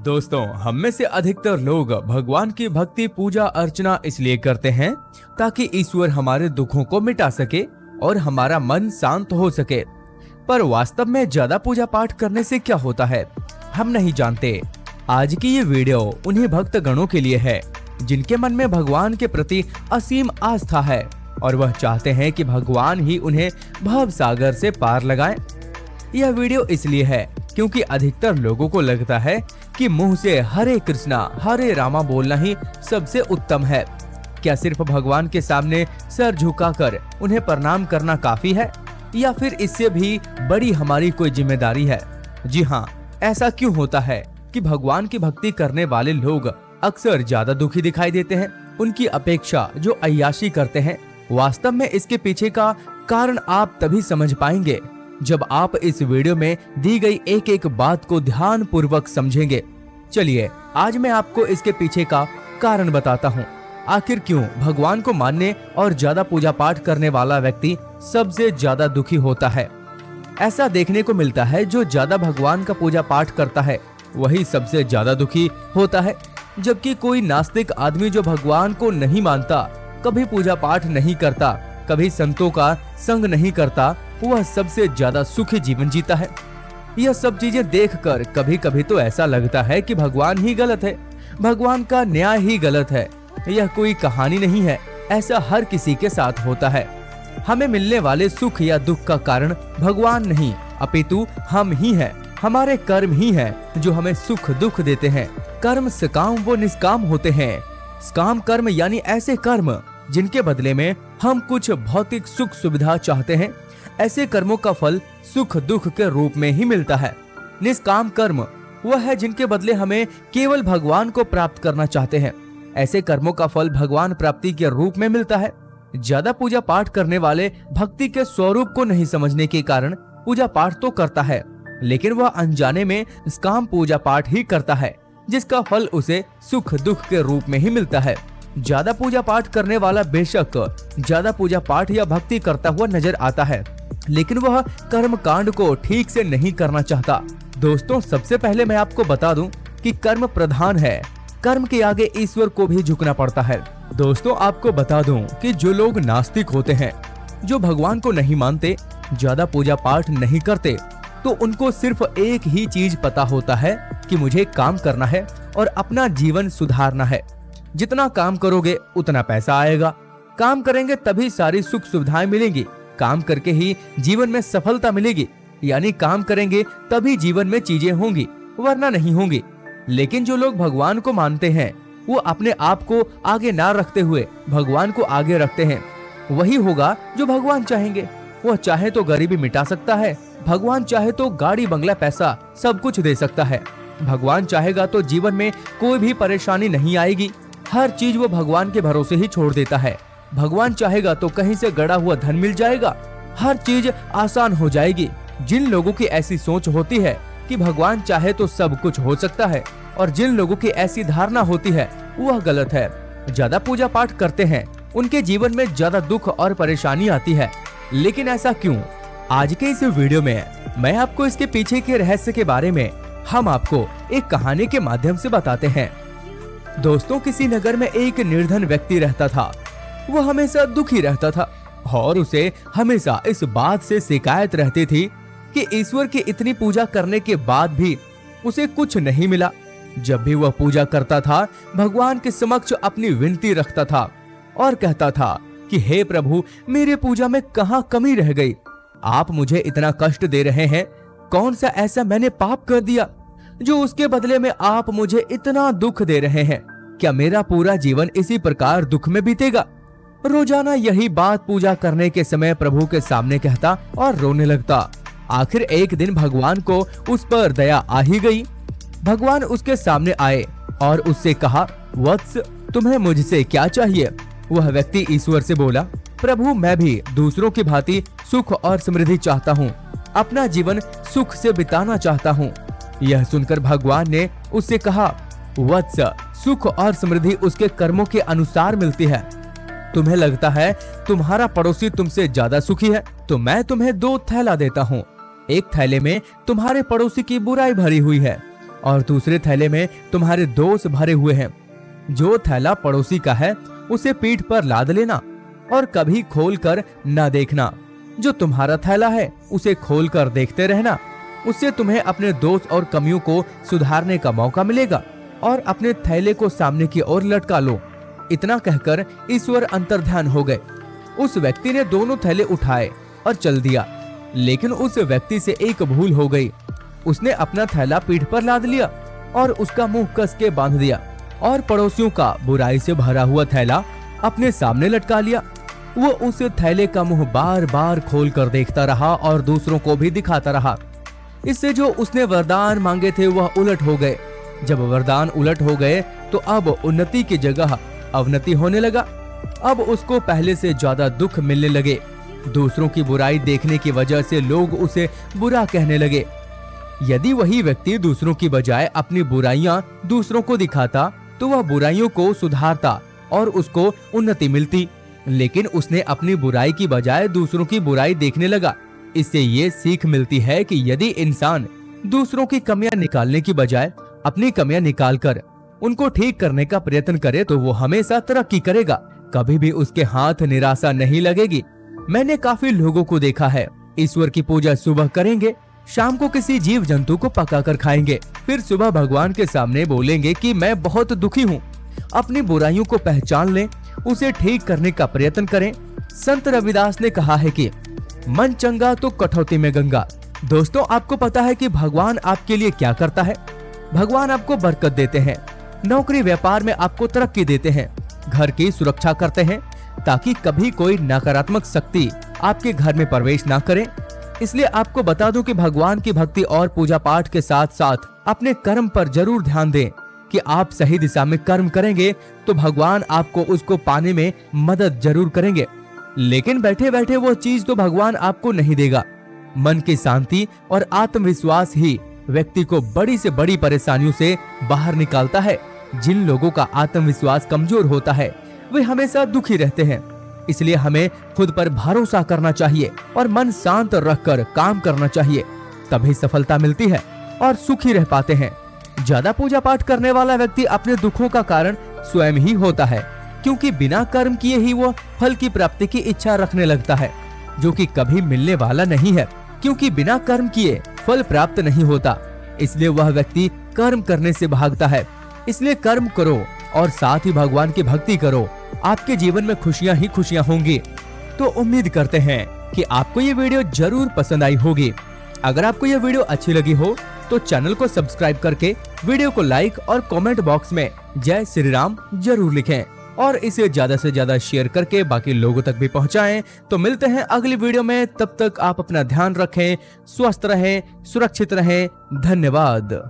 दोस्तों, हम में से अधिकतर लोग भगवान की भक्ति पूजा अर्चना इसलिए करते हैं ताकि ईश्वर हमारे दुखों को मिटा सके और हमारा मन शांत हो सके। पर वास्तव में ज्यादा पूजा पाठ करने से क्या होता है, हम नहीं जानते। आज की ये वीडियो उन्हीं भक्त गणों के लिए है जिनके मन में भगवान के प्रति असीम आस्था है और वह चाहते हैं कि भगवान ही उन्हें भव सागर से पार लगाएं। यह वीडियो इसलिए है क्योंकि अधिकतर लोगों को लगता है कि मुंह से हरे कृष्णा हरे रामा बोलना ही सबसे उत्तम है। क्या सिर्फ भगवान के सामने सर झुकाकर उन्हें प्रणाम करना काफी है या फिर इससे भी बड़ी हमारी कोई जिम्मेदारी है? जी हाँ, ऐसा क्यों होता है कि भगवान की भक्ति करने वाले लोग अक्सर ज्यादा दुखी दिखाई देते हैं उनकी अपेक्षा जो अय्याशी करते हैं? वास्तव में इसके पीछे का कारण आप तभी समझ पाएंगे जब आप इस वीडियो में दी गई एक एक बात को ध्यान पूर्वक समझेंगे। चलिए आज मैं आपको इसके पीछे का कारण बताता हूँ। आखिर क्यों भगवान को मानने और ज्यादा पूजा पाठ करने वाला व्यक्ति सबसे ज्यादा दुखी होता है। ऐसा देखने को मिलता है जो ज्यादा भगवान का पूजा पाठ करता है वही सबसे ज्यादा दुखी होता है, जबकि कोई नास्तिक आदमी जो भगवान को नहीं मानता, कभी पूजा पाठ नहीं करता, कभी संतों का संग नहीं करता, वह सबसे ज्यादा सुखी जीवन जीता है। यह सब चीजें देखकर कभी कभी तो ऐसा लगता है कि भगवान ही गलत है, भगवान का न्याय ही गलत है। यह कोई कहानी नहीं है, ऐसा हर किसी के साथ होता है। हमें मिलने वाले सुख या दुख का कारण भगवान नहीं अपितु हम ही हैं। हमारे कर्म ही हैं जो हमें सुख दुख देते हैं। कर्म सकाम व निष्काम होते हैं। सकाम कर्म यानी ऐसे कर्म जिनके बदले में हम कुछ भौतिक सुख सुविधा चाहते हैं। ऐसे कर्मों का फल सुख दुख के रूप में ही मिलता है। निष्काम कर्म वह है जिनके बदले हमें केवल भगवान को प्राप्त करना चाहते हैं। ऐसे कर्मों का फल भगवान प्राप्ति के रूप में मिलता है। ज्यादा पूजा पाठ करने वाले भक्ति के स्वरूप को नहीं समझने के कारण पूजा पाठ तो करता है, लेकिन वह अनजाने में निष्काम पूजा पाठ ही करता है जिसका फल उसे सुख दुख के रूप में ही मिलता है। ज्यादा पूजा पाठ करने वाला बेशक ज्यादा पूजा पाठ या भक्ति करता हुआ नजर आता है, लेकिन वह कर्म कांड को ठीक से नहीं करना चाहता। दोस्तों, सबसे पहले मैं आपको बता दूं कि कर्म प्रधान है। कर्म के आगे ईश्वर को भी झुकना पड़ता है। दोस्तों, आपको बता दूं कि जो लोग नास्तिक होते हैं, जो भगवान को नहीं मानते, ज्यादा पूजा पाठ नहीं करते, तो उनको सिर्फ एक ही चीज पता होता है कि मुझे काम करना है और अपना जीवन सुधारना है। जितना काम करोगे उतना पैसा आएगा, काम करेंगे तभी सारी सुख सुविधाएं मिलेंगी, काम करके ही जीवन में सफलता मिलेगी, यानी काम करेंगे तभी जीवन में चीजें होंगी वरना नहीं होंगी। लेकिन जो लोग भगवान को मानते हैं वो अपने आप को आगे ना रखते हुए भगवान को आगे रखते हैं। वही होगा जो भगवान चाहेंगे। वह चाहे तो गरीबी मिटा सकता है, भगवान चाहे तो गाड़ी बंगला पैसा सब कुछ दे सकता है। भगवान चाहेगा तो जीवन में कोई भी परेशानी नहीं आएगी। हर चीज वो भगवान के भरोसे ही छोड़ देता है। भगवान चाहेगा तो कहीं से गड़ा हुआ धन मिल जाएगा, हर चीज आसान हो जाएगी। जिन लोगों की ऐसी सोच होती है कि भगवान चाहे तो सब कुछ हो सकता है और जिन लोगों की ऐसी धारणा होती है वह गलत है। ज्यादा पूजा पाठ करते हैं उनके जीवन में ज्यादा दुख और परेशानी आती है। लेकिन ऐसा क्यों? आज के इस वीडियो में मैं आपको इसके पीछे के रहस्य के बारे में हम आपको एक कहानी के माध्यम से बताते हैं। दोस्तों, किसी नगर में एक निर्धन व्यक्ति रहता था। वह हमेशा दुखी रहता था और उसे हमेशा इस बात से शिकायत रहती थी कि ईश्वर की इतनी पूजा करने के बाद भी उसे कुछ नहीं मिला। जब भी वह पूजा करता था, भगवान के समक्ष अपनी विनती रखता था और कहता था कि हे प्रभु, मेरे पूजा में कहाँ कमी रह गई? आप मुझे इतना कष्ट दे रहे हैं, कौन सा ऐसा मैंने पाप कर दिया जो उसके बदले में आप मुझे इतना दुख दे रहे हैं? क्या मेरा पूरा जीवन इसी प्रकार दुख में बीतेगा? रोजाना यही बात पूजा करने के समय प्रभु के सामने कहता और रोने लगता। आखिर एक दिन भगवान को उस पर दया आ ही गई। भगवान उसके सामने आए और उससे कहा, वत्स, तुम्हें मुझसे क्या चाहिए? वह व्यक्ति ईश्वर से बोला, प्रभु, मैं भी दूसरों की भांति सुख और समृद्धि चाहता हूँ, अपना जीवन सुख से बिताना चाहता हूँ। यह सुनकर भगवान ने उससे कहा, वत्स, सुख और समृद्धि उसके कर्मों के अनुसार मिलती है। तुम्हें लगता है तुम्हारा पड़ोसी तुमसे ज्यादा सुखी है, तो मैं तुम्हें 2 थैला देता हूँ। एक थैले में तुम्हारे पड़ोसी की बुराई भरी हुई है और दूसरे थैले में तुम्हारे दोस्त भरे हुए हैं। जो थैला पड़ोसी का है उसे पीठ पर लाद लेना और कभी खोल कर न देखना। जो तुम्हारा थैला है उसे खोल कर देखते रहना। उससे तुम्हें अपने दोस्त और कमियों को सुधारने का मौका मिलेगा और अपने थैले को सामने की ओर लटका लो। इतना कहकर ईश्वर अंतर्ध्यान हो गए। उस व्यक्ति ने दोनों थैले उठाए और चल दिया, लेकिन उस व्यक्ति से एक भूल हो गई। उसने अपना थैला पीठ पर लाद लिया और उसका मुंह कस के बांध दिया और पड़ोसियों का बुराई से भरा हुआ थैला अपने सामने लटका लिया। वो उस थैले का मुंह बार बार खोल कर देखता रहा और दूसरों को भी दिखाता रहा। इससे जो उसने वरदान मांगे थे वह उलट हो गए। जब वरदान उलट हो गए तो अब उन्नति की जगह अवनति होने लगा। अब उसको पहले से ज्यादा दुख मिलने लगे। दूसरों की बुराई देखने की वजह से लोग उसे बुरा कहने लगे। यदि वही व्यक्ति दूसरों की बजाय अपनी बुराइयां दूसरों को दिखाता तो वह बुराइयों को सुधारता और उसको उन्नति मिलती। लेकिन उसने अपनी बुराई की बजाय दूसरों की बुराई देखने लगा। इससे ये सीख मिलती है कि यदि इंसान दूसरों की कमियां निकालने की बजाय अपनी कमियां निकालकर उनको ठीक करने का प्रयत्न करे तो वो हमेशा तरक्की करेगा। कभी भी उसके हाथ निराशा नहीं लगेगी। मैंने काफी लोगों को देखा है, ईश्वर की पूजा सुबह करेंगे, शाम को किसी जीव जंतु को पकाकर खाएंगे, फिर सुबह भगवान के सामने बोलेंगे कि मैं बहुत दुखी हूँ। अपनी बुराइयों को पहचान लें, उसे ठीक करने का प्रयत्न करें। संत रविदास ने कहा है कि मन चंगा तो कठौती में गंगा। दोस्तों, आपको पता है कि भगवान आपके लिए क्या करता है? भगवान आपको बरकत देते हैं, नौकरी व्यापार में आपको तरक्की देते हैं, घर की सुरक्षा करते हैं ताकि कभी कोई नकारात्मक शक्ति आपके घर में प्रवेश ना करे। इसलिए आपको बता दूं कि भगवान की भक्ति और पूजा पाठ के साथ साथ अपने कर्म पर जरूर ध्यान दें कि आप सही दिशा में कर्म करेंगे तो भगवान आपको उसको पाने में मदद जरूर करेंगे। लेकिन बैठे बैठे वो चीज तो भगवान आपको नहीं देगा। मन की शांति और आत्मविश्वास ही व्यक्ति को बड़ी से बड़ी परेशानियों से बाहर निकालता है। जिन लोगों का आत्मविश्वास कमजोर होता है वे हमेशा दुखी रहते हैं। इसलिए हमें खुद पर भरोसा करना चाहिए और मन शांत रखकर काम करना चाहिए, तभी सफलता मिलती है और सुखी रह पाते हैं। ज्यादा पूजा पाठ करने वाला व्यक्ति अपने दुखों का कारण स्वयं ही होता है, क्योंकि बिना कर्म किए ही वो फल की प्राप्ति की इच्छा रखने लगता है, जो कि कभी मिलने वाला नहीं है, क्योंकि बिना कर्म किए फल प्राप्त नहीं होता। इसलिए वह व्यक्ति कर्म करने से भागता है। इसलिए कर्म करो और साथ ही भगवान की भक्ति करो, आपके जीवन में खुशियां ही खुशियां होंगी। तो उम्मीद करते हैं कि आपको ये वीडियो जरूर पसंद आई होगी। अगर आपको ये वीडियो अच्छी लगी हो तो चैनल को सब्सक्राइब करके वीडियो को लाइक और कमेंट बॉक्स में जय श्री राम जरूर लिखें और इसे ज्यादा से ज्यादा शेयर करके बाकी लोगों तक भी पहुंचाएं। तो मिलते हैं अगली वीडियो में, तब तक आप अपना ध्यान रखें, स्वस्थ रहें, सुरक्षित रहें। धन्यवाद।